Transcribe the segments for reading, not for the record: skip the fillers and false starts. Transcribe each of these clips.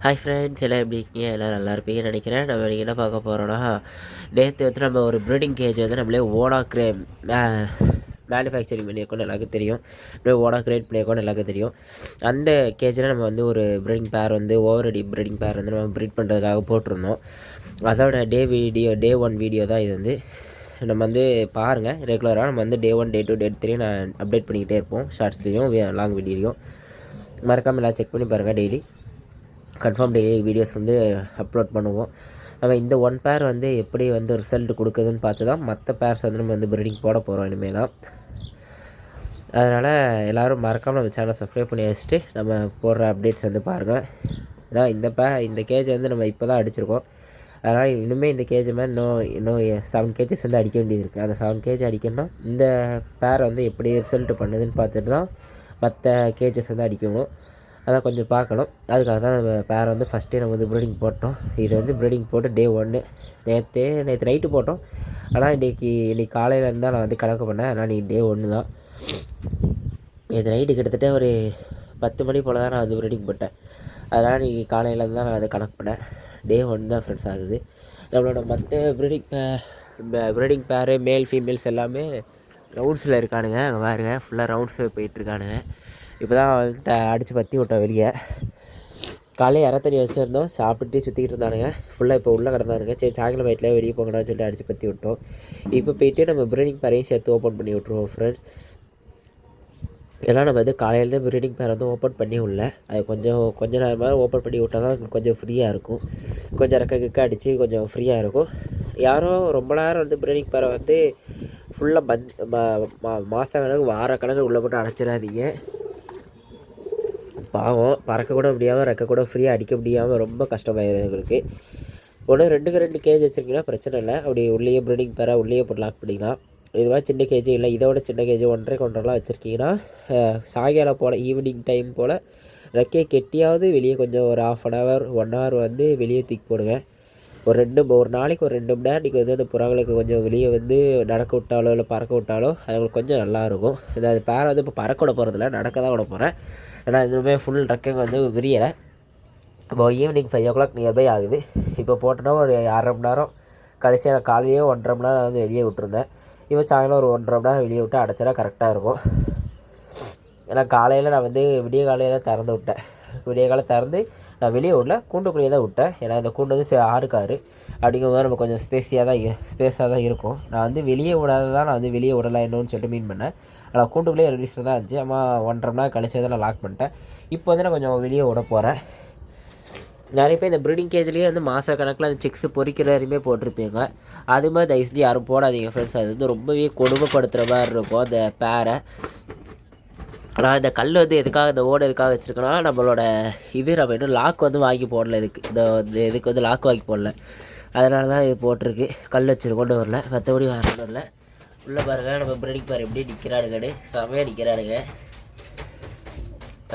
Hi friends, எல்லாம் எப்படி இருக்கீங்க? எல்லாம் நல்லா இருப்பீங்கன்னு நினைக்கிறேன். நம்ம இன்றைக்கி என்ன பார்க்க போகிறோன்னா, நேற்று வந்து நம்ம ஒரு ப்ரீடிங் கேஜ் வந்து நம்மளே ஓனாக மேனுஃபேக்சரிங் பண்ணியிருக்கோன்னு எல்லாருக்கும் தெரியும். நம்மளே ஓனாக க்ரியேட் பண்ணியிருக்கோன்னு எல்லாருக்கும் தெரியும். அந்த கேஜில் நம்ம வந்து ஒரு ப்ரீடிங் பேர் வந்து ஓவரடி ப்ரீடிங் பேர் வந்து நம்ம ப்ரீட் பண்ணுறதுக்காக போட்டிருந்தோம். அதோட டே 1 வீடியோ தான் இது வந்து. நம்ம வந்து பாருங்கள், ரெகுலராக நம்ம வந்து டே 1, டே 2, டே 3 நான் அப்டேட் பண்ணிக்கிட்டே இருப்போம். ஷார்ட்ஸ்லேயும் லாங் வீடியோலையும் மறக்காமல் எல்லாம் செக் பண்ணி பாருங்கள். டெய்லி கன்ஃபார்ம் டெய்லி வீடியோஸ் வந்து அப்லோட் பண்ணுவோம். நம்ம இந்த ஒன் பேர் வந்து எப்படி வந்து ரிசல்ட் கொடுக்குதுன்னு பார்த்து தான் மற்ற பேர்ஸ் வந்து நம்ம வந்து ப்ரீடிங் போட போகிறோம் இனிமேல் தான். அதனால் எல்லோரும் மறக்காமல் நம்ம சேனலை சப்ஸ்கிரைப் பண்ணி வச்சுட்டு நம்ம போடுற அப்டேட்ஸ் வந்து பாருங்கள். ஏன்னா இந்த கேஜ் வந்து நம்ம இப்போ தான் அடிச்சிருக்கோம். அதனால் இனிமேல் இந்த கேஜ் மாதிரி இன்னும் 7 கேஜஸ் வந்து அடிக்க வேண்டியது இருக்குது. அந்த 7 கேஜ் அடிக்கணும்னா இந்த பேரை வந்து எப்படி ரிசல்ட் பண்ணுதுன்னு பார்த்துட்டு தான் மற்ற கேஜஸ் வந்து அடிக்கணும். அதான் கொஞ்சம் பார்க்கணும். அதுக்காக தான் நம்ம பேரை வந்து ஃபஸ்ட்டே நம்ம வந்து ப்ரீடிங் போட்டோம். இது வந்து ப்ரீடிங் போட்டு டே 1 நேற்று நைட்டு போட்டோம். ஆனால் இன்றைக்கி காலையிலேருந்து தான் நான் வந்து கணக்கு பண்ணேன். ஆனால் இன்றைக்கி டே 1 தான். நேற்று நைட்டு கிட்டத்தட்ட ஒரு 10 மணி போல் தான் நான் வந்து ப்ரீடிங் போட்டேன். அதனால் இன்றைக்கி காலையிலேருந்து தான் நான் வந்து கணக்கு பண்ணேன். டே 1 தான் ஃப்ரெண்ட்ஸ் ஆகுது. நம்மளோட மற்ற ப்ரீடிங் பேரு மேல் ஃபீமேல்ஸ் எல்லாமே ரவுண்ட்ஸில் இருக்கானுங்க. அங்கே பாருங்க, ஃபுல்லாக ரவுண்ட்ஸு போயிட்டுருக்கானுங்க. இப்போ தான் வந்து அடித்து பற்றி விட்டோம் வெளியே. காலையில் இறத்தண்ணி வச்சுருந்தோம், சாப்பிட்டு சுற்றிக்கிட்டு இருந்தானுங்க. ஃபுல்லாக இப்போ உள்ளே கிடந்தானுங்க. சரி, சாயங்காலம் வயிற்றில் வெளியே போங்கடான்னு சொல்லிட்டு அடித்து பற்றி விட்டோம். இப்போ போய்ட்டு நம்ம ப்ரீடிங் பேரையும் சேர்த்து ஓப்பன் பண்ணி விட்ருவோம் ஃப்ரெண்ட்ஸ். ஏன்னா நம்ம வந்து காலையில் ப்ரீடிங் பேர் வந்து ஓப்பன் பண்ணி விடல. அது கொஞ்ச நேரமாக ஓப்பன் பண்ணி விட்டால் தான் கொஞ்சம் ஃப்ரீயாக இருக்கும். கொஞ்சம் ரெக்க அடித்து கொஞ்சம் ஃப்ரீயாக இருக்கும். யாரும் ரொம்ப நேரம் வந்து ப்ரீடிங் பேரை வந்து ஃபுல்லாக மாத கணக்கு வார கணக்கு உள்ளே போட்டு அடைச்சிடாதீங்க. பாவம், பறக்க கூட முடியாமல் ரெக்க கூட ஃப்ரீயாக அடிக்க முடியாமல் ரொம்ப கஷ்டமாயிடுது எங்களுக்கு. 2 கேஜ் வச்சுருக்கீங்கன்னா பிரச்சனை இல்லை. அப்படி உள்ளேயே ப்ரீடிங் பேரை உள்ளேயே போட்டு லாக் பண்ணிக்கலாம். இதுவாக சின்ன கேஜி இல்லை, இதோட சின்ன கேஜி 1.5 வச்சுருக்கீங்கன்னா சாயங்காலம் போல் ஈவினிங் டைம் போல் ரெக்கையை கெட்டியாவது வெளியே கொஞ்சம் ஒரு 1/2 hour 1 hour வந்து வெளியே தூக்கி போடுங்க. ஒரு நாளைக்கு ஒரு 2 மணி நேரம் நீங்கள் வந்து அந்த புறாங்களுக்கு கொஞ்சம் வெளியே வந்து நடக்க விட்டாலோ இல்லை பறக்க விட்டாலோ அது கொஞ்சம் நல்லாயிருக்கும். அது பேரை வந்து இப்போ பறக்க விட போகிறதில்ல, நடக்க தான் விட போகிறேன். ஏன்னா இதுவுமே ஃபுல் ரெக்கைங்க வந்து விரியலை. இப்போ ஈவினிங் 5 o'clock நியர்பை ஆகுது. இப்போ போட்டோன்னா ஒரு 1/2 மணி நேரம் கழிச்சு நான் காலையே 1.5 மணி நேரம் வந்து வெளியே விட்டுருந்தேன். இப்போ சாயங்காலம் ஒரு 1.5 மணி நேரம் வெளியே விட்டு அடைச்சா கரெக்டாக இருக்கும். ஏன்னா காலையில் நான் வந்து விடிய காலையில் திறந்து விட்டேன். விடிய காலம் திறந்து நான் வெளியே விடல, கூண்டுக்குள்ளேயே தான் விட்டேன். ஏன்னா இந்த கூண்டு வந்து 6x6 அப்படிங்கும்போது நம்ம கொஞ்சம் ஸ்பேஸாக தான் இருக்கும். நான் வந்து வெளியே விடாத நான் வந்து வெளியே விடலாம் என்னன்னு சொல்லிட்டு மீன் பண்ணேன். ஆனால் கூண்டுக்குள்ளேயே ரிலீஸில் தான் இருந்துச்சு. அம்மா 1.5 மணி நேரம் கழிச்சு தான் நான் லாக் பண்ணிட்டேன். இப்போ வந்து நான் கொஞ்சம் வெளியே விட போகிறேன். நிறைய பேர் இந்த ப்ரீடிங் கேஜ்லேயே வந்து மாத கணக்கில் அந்த சிக்ஸ் பொறிக்கிற வரையுமே போட்டிருப்பீங்க. அது மாதிரி தயவுசெய்து யாரும் போடாதீங்க ஃப்ரெண்ட்ஸ். அது வந்து ரொம்பவே கொடுமைப்படுத்துகிற மாதிரி இருக்கும் அந்த பேரை. ஆனால் இந்த கல் வந்து எதுக்காக, இந்த ஓடு எதுக்காக வச்சுருக்கோன்னா, நம்மளோட நம்ம இன்னும் லாக் வந்து வாங்கி போடல. இதுக்கு வந்து லாக் வாங்கி போடல. அதனால தான் இது போட்டிருக்கு. கல் வச்சுருக்கொண்டு வரல, மற்றபடி வரணும் இல்லை. உள்ளே பாருங்கள், நம்ம ப்ரீடிங் பேர் எப்படி நிற்கிறானுங்கன்னு. செமையாக நிற்கிறானுங்க.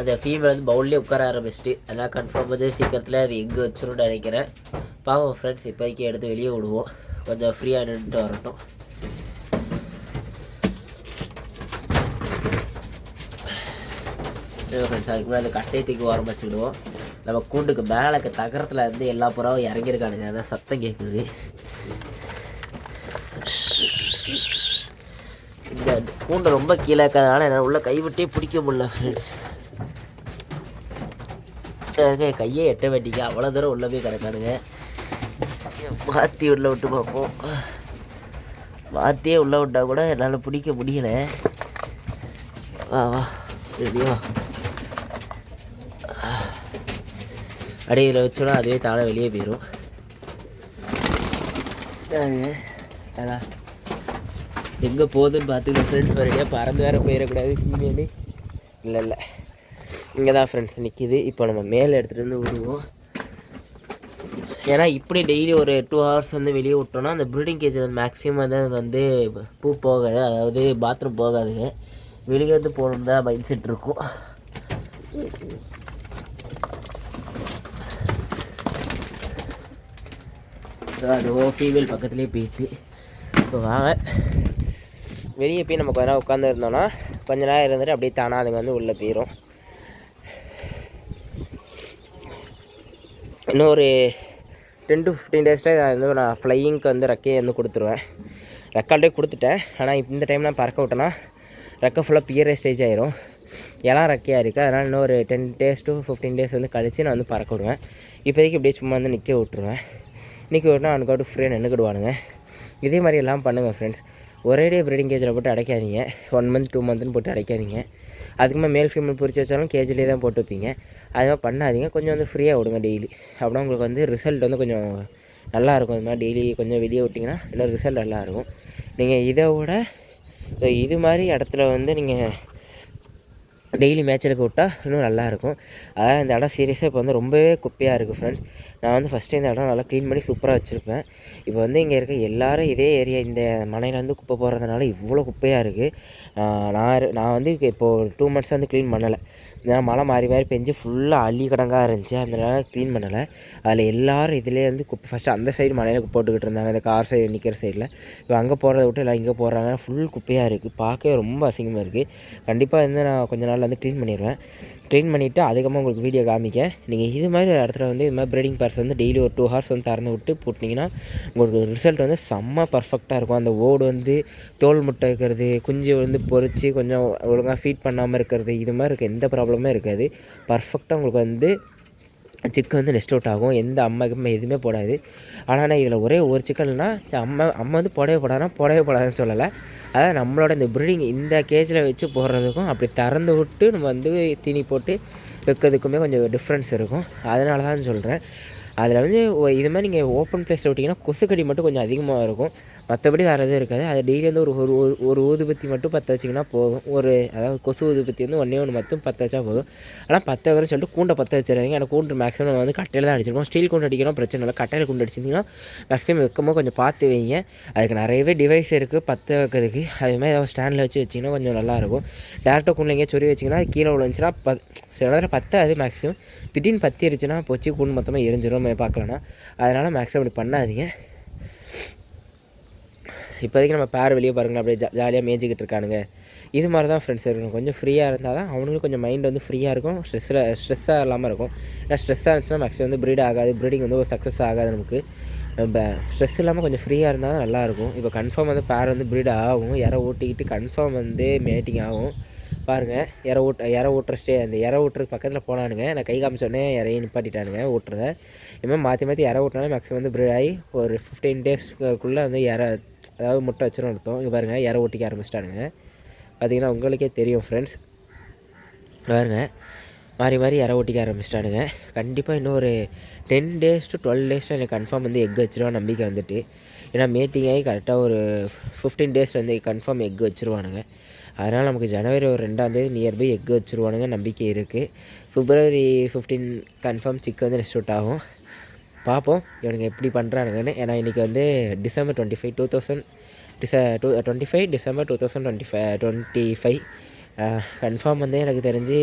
அந்த ஃபீமேல் வந்து பவுல்லே உட்கார ஆரம்பிச்சிட்டு, அதனால் கன்ஃபார்ம் வந்து சீக்கிரத்தில் அது எங்கே வச்சிரும்னு நினைக்கிறேன். பாவம் ஃப்ரெண்ட்ஸ், இப்போதைக்கு எடுத்து வெளியே விடுவோம். கொஞ்சம் ஃப்ரீயாக நின்றுட்டு வரட்டும். ஃப்ரெண்ட்ஸ், அதுக்கு மேலே அந்த கட்டையை தூக்கி ஓரம் வச்சுக்கிடுவோம். நம்ம கூண்டுக்கு மேலே தகரத்தில் வந்து எல்லா புறாவும் இறங்கியிருக்கானுங்க. அதான் சத்தம் கேட்குது. இந்த கூண்டு ரொம்ப கீழே இருக்கிறதுனால என்னால் உள்ள கைவிட்டே பிடிக்க முடியல ஃப்ரெண்ட்ஸ். கையே எட்ட வேண்டிங்க, அவ்வளோ தூரம் உள்ளே போய் கிடக்கானுங்க. மாற்றி உள்ளே விட்டு பார்ப்போம். மாற்றியே உள்ளே விட்டால் கூட என்னால் பிடிக்க முடியல. வா ரெடியா, அடியில் வச்சோன்னா அதுவே தானே வெளியே போயிடும். அதான் எங்கே போகுதுன்னு பார்த்துக்கலாம் ஃப்ரெண்ட்ஸ். வரையா பறந்து வேறு போயிடக்கூடாது ஃபீமேலு. இல்லை, இங்கே தான் ஃப்ரெண்ட்ஸ் நிற்கிது. இப்போ நம்ம மேலே எடுத்துகிட்டு வந்து விடுவோம். ஏன்னா இப்படி டெய்லி ஒரு 2 hours வந்து வெளியே விட்டோன்னா அந்த ப்ரீடிங் கேஜில் வந்து மேக்ஸிமம் வந்து பூ போகாது, அதாவது பாத்ரூம் போகாதுங்க. வெளியே வந்து போகணுன்னு தான் மைண்ட் செட் இருக்கும். அதுவும் ஃபீமேல் பக்கத்துலேயே போயிட்டு இப்போ வாங்க வெளியே போய் நம்ம கொஞ்ச நேரம் உட்காந்து இருந்தோன்னா கொஞ்ச நேரம் இருந்துட்டு அப்படியே தானாக அதுங்க வந்து உள்ளே போயிடும். இன்னும் ஒரு 10 to 15 டேஸில் வந்து நான் ஃப்ளையிங்க்கு வந்து ரெக்கையை வந்து கொடுத்துருவேன். ரெக்கார்டே கொடுத்துட்டேன். ஆனால் இந்த டைம் நான் பறக்க விட்டேன்னா ரெக்கை ஃபுல்லாக பியரே ஸ்டேஜ் ஆயிரும். எல்லாம் ரெக்கையாக இருக்குது. அதனால் இன்னும் ஒரு 10 days to 15 days வந்து கழித்து நான் வந்து பறக்க விடுவேன். இப்போதைக்கு இப்படியே சும்மா வந்து நிற்க விட்ருவேன். நிற்க விட்டுனா அவனுக்கு ஃப்ரீயாக நின்றுக்கிடுவானுங்க. இதே மாதிரி எல்லாம் பண்ணுங்கள் ஃப்ரெண்ட்ஸ். ஒரேடியே ப்ரீடிங் கேஜில் போட்டு அடைக்காதீங்க. 1 month 2 monthன்னு போட்டு அடைக்காதீங்க. அதுக்குமே மேல் ஃபீமேல் பிரித்து வச்சாலும் கேஜிலே தான் போட்டு வைப்பீங்க. அது மாதிரி பண்ணாதீங்க. கொஞ்சம் வந்து ஃப்ரீயாக விடுங்க டெய்லி. அப்படின்னா உங்களுக்கு வந்து ரிசல்ட் வந்து கொஞ்சம் நல்லாயிருக்கும். அது மாதிரி டெய்லி கொஞ்சம் வெளியே விட்டிங்கன்னா இன்னும் ரிசல்ட் நல்லாயிருக்கும். நீங்கள் இதை விட இது மாதிரி இடத்துல வந்து நீங்கள் டெய்லி மேட்சுக்கு விட்டால் இன்னும் நல்லாயிருக்கும். அதான் இந்த இடம் சீரியஸாக இப்போ வந்து ரொம்பவே குப்பையாக இருக்குது ஃப்ரெண்ட்ஸ். நான் வந்து ஃபஸ்ட்டு இந்த இடம் நல்லா க்ளீன் பண்ணி சூப்பராக வச்சுருப்பேன். இப்போ வந்து இங்கே இருக்க எல்லோரும் இதே ஏரியா இந்த மனையில் வந்து குப்பை போடுறதுனால இவ்வளோ குப்பையாக இருக்குது. நான் வந்து இப்போது 2 months வந்து க்ளீன் பண்ணலை. ஏன்னா மழை மாறி பெஞ்சு ஃபுல்லாக அள்ளி கடங்காக இருந்துச்சு. அதனால க்ளீன் பண்ணலை. அதில் எல்லோரும் இதிலே வந்து குப்பை ஃபஸ்ட்டு அந்த சைடு மலையில் போட்டுக்கிட்டு இருந்தாங்க. இந்த கார் சைடு நிற்கிற சைடில். இப்போ அங்கே போகிறத விட்டு எல்லாம் இங்கே போடுறாங்க. ஃபுல் குப்பையாக இருக்குது. பார்க்கவே ரொம்ப அசிங்கமாக இருக்குது. கண்டிப்பாக வந்து நான் கொஞ்ச நாளில் வந்து க்ளீன் பண்ணிடுவேன். க்ளீன் பண்ணிவிட்டு அதுக்கப்புறமா உங்களுக்கு வீடியோ காமிக்க. நீங்கள் இது மாதிரி ஒரு இடத்துல வந்து இது மாதிரி ப்ரீடிங் பேர்ஸ் வந்து டெய்லி ஒரு 2 hours வந்து திறந்து விட்டு போட்டிங்கன்னா உங்களுக்கு ரிசல்ட் வந்து செம்ம பர்ஃபெக்டாக இருக்கும். அந்த ஓடு வந்து தோல் முட்டை இருக்கிறது, குஞ்சு வந்து பொறிச்சு கொஞ்சம் ஒழுங்காக ஃபீட் பண்ணாமல் இருக்கிறது, இது மாதிரி இருக்க எந்த ப்ராப்ளமே இருக்காது. பர்ஃபெக்டாக உங்களுக்கு வந்து சிக்கன் வந்து நெஸ்ட் அவுட் ஆகும். எந்த அம்மா எதுவுமே போடாது. ஆனால் இதில் ஒரே ஒரு சிக்கன்னா அம்மா வந்து போடவே போடாதுன்னு சொல்லலை. அதாவது நம்மளோட இந்த ப்ரீடிங் இந்த கேஜில் வச்சு போடுறதுக்கும் அப்படி திறந்து விட்டு நம்ம வந்து தீனி போட்டு வைக்கிறதுக்குமே கொஞ்சம் டிஃப்ரென்ஸ் இருக்கும். அதனால தான் சொல்கிறேன். அதில் வந்து இது மாதிரி நீங்கள் ஓப்பன் ப்ளேஸில் விட்டிங்கன்னா கொசுக்கடி மட்டும் கொஞ்சம் அதிகமாக இருக்கும். மற்றபடி வேறு எதுவும் இருக்காது. அது டெய்லி வந்து ஒரு ஊதுபத்தி மட்டும் பற்ற வச்சிங்கன்னா போதும். அதாவது கொசு ஊதுபத்தி வந்து ஒன்று மட்டும் பற்ற வச்சா போதும். ஆனால் பற்ற வைக்கிறேன்னு சொல்லிட்டு கூண்டை பற்ற வச்சிருக்காங்க. ஏன்னா கூண்டு மேக்ஸிமம் நம்ம வந்து கட்டையில் தான் அடிச்சிருக்கோம். ஸ்டீல் கூண்டு அடிக்கணும் பிரச்சனை இல்லை. கட்டையில் கூண்டு அடிச்சிருந்தீங்கன்னா மேக்ஸிமம் வைக்கும்போது கொஞ்சம் பார்த்து வைங்க. அதுக்கு நிறையவே டிவைஸ் இருக்குது பற்ற வைக்கிறதுக்கு. அதேமாதிரி ஏதாவது ஸ்டாண்டில் வச்சு வச்சிங்கன்னா கொஞ்சம் நல்லாயிருக்கும். டேரெக்டாக கூண்டில் எங்கேயா சொறி வச்சிங்கன்னா கீழே விழுந்துச்சுன்னா சில நேரம் பற்றாது. மேக்ஸிமம் திடீர்னு பற்றிருச்சுன்னா போச்சு கூண்டு மொத்தமாக எரிஞ்சிடும் பார்க்கலன்னா. அதனால் மேக்ஸிமம் அப்படி பண்ணாதீங்க. இப்போதைக்கு நம்ம பேர் வெளியே பாருங்கள் அப்படியே ஜாலியாக மேய்ஞ்சிக்கிட்டு இருக்கானுங்க. இது மாதிரி தான் ஃப்ரெண்ட்ஸ் இருக்கணும். கொஞ்சம் ஃப்ரீயாக இருந்தால் தான் அவனுங்களுக்கு கொஞ்சம் மைண்ட் வந்து ஃப்ரீயாக இருக்கும். ஸ்ட்ரெஸ்ஸாக இல்லாமல் இருக்கும். ஏன்னா ஸ்ட்ரெஸ்ஸாக இருந்துச்சுன்னா மேக்ஸிமம் வந்து ப்ரீட் ஆகாது. ப்ரீடிங் வந்து ஒரு சக்ஸஸ் ஆகாது. நமக்கு நம்ம ஸ்ட்ரெஸ் இல்லாமல் கொஞ்சம் ஃப்ரீயாக இருந்தால் தான் நல்லாயிருக்கும். இப்போ கன்ஃபார்ம் வந்து பேர் வந்து ப்ரீட் ஆகும். இற ஊட்டிக்கிட்டு கன்ஃபார்ம் வந்து மேட்டிங் ஆகும். பாருங்கள் இற ஊட்டுற அந்த இற ஊட்டுறதுக்கு பக்கத்தில் போனானுங்க. நான் கை காமிச்சோடனே இறையை நிப்பாட்டிட்டானுங்க ஊட்டுறத. இதுமாதிரி மாற்றி இற ஊட்டினாலே மேக்ஸிமம் வந்து ப்ரீட் ஆகி ஒரு 15 daysக்குள்ளே வந்து அதாவது முட்டை வச்சிடும் அர்த்தம். இங்கே பாருங்கள் இற ஊட்டிக்க ஆரம்பிச்சிட்டானுங்க. பார்த்திங்கன்னா உங்களுக்கே தெரியும் ஃப்ரெண்ட்ஸ். பாருங்கள் மாறி இற ஊட்டிக்க ஆரம்பிச்சிட்டானுங்க. கண்டிப்பாக இன்னும் ஒரு 10 days to 12 days எனக்கு கன்ஃபார்ம் வந்து எக் வச்சிருவான் நம்பிக்கை வந்துட்டு. ஏன்னா மீட்டிங் ஆகி கரெக்டாக ஒரு 15 days வந்து கன்ஃபார்ம் எக் வச்சுருவானுங்க. அதனால் நமக்கு ஜனவரி ஒரு 2ஆம் தேதி நியர்பை எக் வச்சுருவானுங்க நம்பிக்கை இருக்குது. February 15 கன்ஃபார்ம் சிக்கன் வந்து நெக்ஸ்ட் அவுட் ஆகும். பார்ப்போம் இவனுங்க எப்படி பண்ணுறானுங்கன்னு. ஏன்னா இன்றைக்கி வந்து December 25 December 2025 கன்ஃபார்ம் வந்து எனக்கு தெரிஞ்சு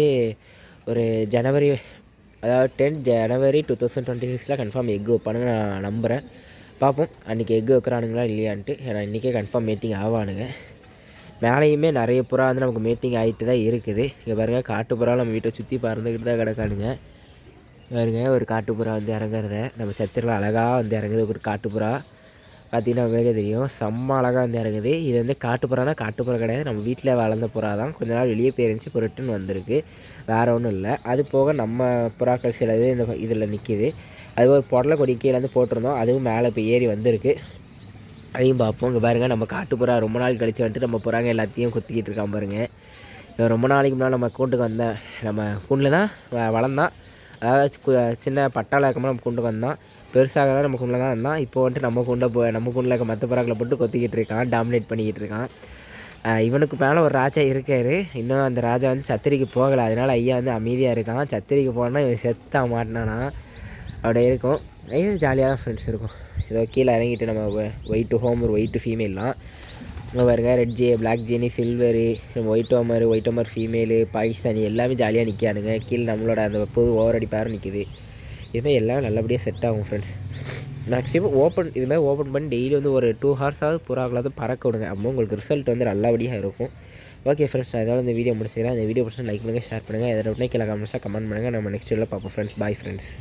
ஒரு ஜனவரி அதாவது 10 January 2026 கன்ஃபார்ம் எக் வைப்பானுங்க நான் நம்புகிறேன். பார்ப்போம் அன்றைக்கி எக் வைக்கிறானுங்களா இல்லையான்ட்டு. ஏன்னா இன்றைக்கே கன்ஃபார்ம் மீட்டிங் ஆவானுங்க. மேலேயுமே நிறைய புறா வந்து நமக்கு மீட்டிங் ஆகிட்டு தான் இருக்குது. இங்கே பாருங்கள் காட்டுப்புறா நம்ம வீட்டை சுற்றி பறந்துக்கிட்டு தான் கிடக்கானுங்க. பாருங்க ஒரு காட்டுப்புறா வந்து இறங்குறத நம்ம சத்திரலாம் அழகாக வந்து இறங்குது. ஒரு காட்டுப்புறா பார்த்திங்கன்னா உங்களுக்கே தெரியும் செம்ம அழகாக வந்து இறங்குது. இது வந்து காட்டுப்புறானா காட்டுப்புறா கிடையாது. நம்ம வீட்டில் வளர்ந்த புறா தான். கொஞ்ச நாள் வெளியே போயிருந்துச்சு இப்போ ரிட்டன் வந்திருக்கு. வேறு ஒன்றும் இல்லை. அது போக நம்ம புறாக்கள் சில இது இதில் நிற்கிது. அது ஒரு பொடலை கொடி கீழே வந்து போட்டிருந்தோம். அதுவும் மேலே இப்போ ஏறி வந்திருக்கு. அதையும் பார்ப்போம். இங்கே பாருங்கள் நம்ம காட்டுப்புறா ரொம்ப நாள் கழிச்சு வந்துட்டு நம்ம புறாங்க எல்லாத்தையும் கொத்திக்கிட்டு இருக்கான் பாருங்கள். ரொம்ப நாளைக்கு முன்னால் நம்ம கூண்டுக்கு வந்தேன். நம்ம கூண்டில் தான் வளர்ந்தான். அதாவது சின்ன பட்டாவில் இருக்கும்போது நம்ம கூண்டுக்கு வந்தான். பெருசாக நம்ம கூண்டில் தான் இருந்தான். இப்போ வந்துட்டு நம்ம கூண்டில் இருக்க மற்ற புறாக்களை போட்டு கொத்திக்கிட்டு இருக்கான். டாமினேட் பண்ணிக்கிட்டு இருக்கான். இவனுக்கு மேலே ஒரு ராஜா இருக்கார். இன்னும் அந்த ராஜா வந்து சத்திரிக்கு போகலை. அதனால் ஐயா வந்து அமைதியாக இருக்கான். சத்திரிக்கு போனால் இவன் செத்தாக மாட்டினானா அப்படியே இருக்கும். இது ஜாலியாக தான் ஃப்ரெண்ட்ஸ் இருக்கும். ஏதோ கீழே இறங்கிட்டு நம்ம ஒயிட்டு ஹோமர் ஒயிட்டு ஃபீமேல்லாம் பாருங்க. ரெட் பிளாக் ஜீனி silver white Homer female Pakistani எல்லாமே ஜாலியாக நிற்கானுங்க. கீழே நம்மளோட அந்த பொது ஓவரடி பேரும் நிற்கிது. இதுமாதிரி எல்லாம் நல்லபடியாக செட் ஆகும் ஃப்ரெண்ட்ஸ். மேக்ஸிமம் இதுமாதிரி ஓப்பன் பண்ணி டெய்லி வந்து ஒரு 2 hours புறாக்களாவது பறக்க விடுங்க. அப்போ உங்களுக்கு ரிசல்ட் வந்து நல்லபடியாக இருக்கும். ஓகே ஃப்ரெண்ட்ஸ், நான் இதோட இந்த வீடியோ முடிச்சுக்கிறேன். இந்த வீடியோ பிடிச்சா லைக் பண்ணுங்கள், ஷேர் பண்ணுங்கள். எதாவது கீழே கமெண்ட்ஸாக கமெண்ட் பண்ணுங்கள். நம்ம நெக்ஸ்ட் வீடியோவில் பார்ப்போம் ஃப்ரெண்ட்ஸ். Bye friends.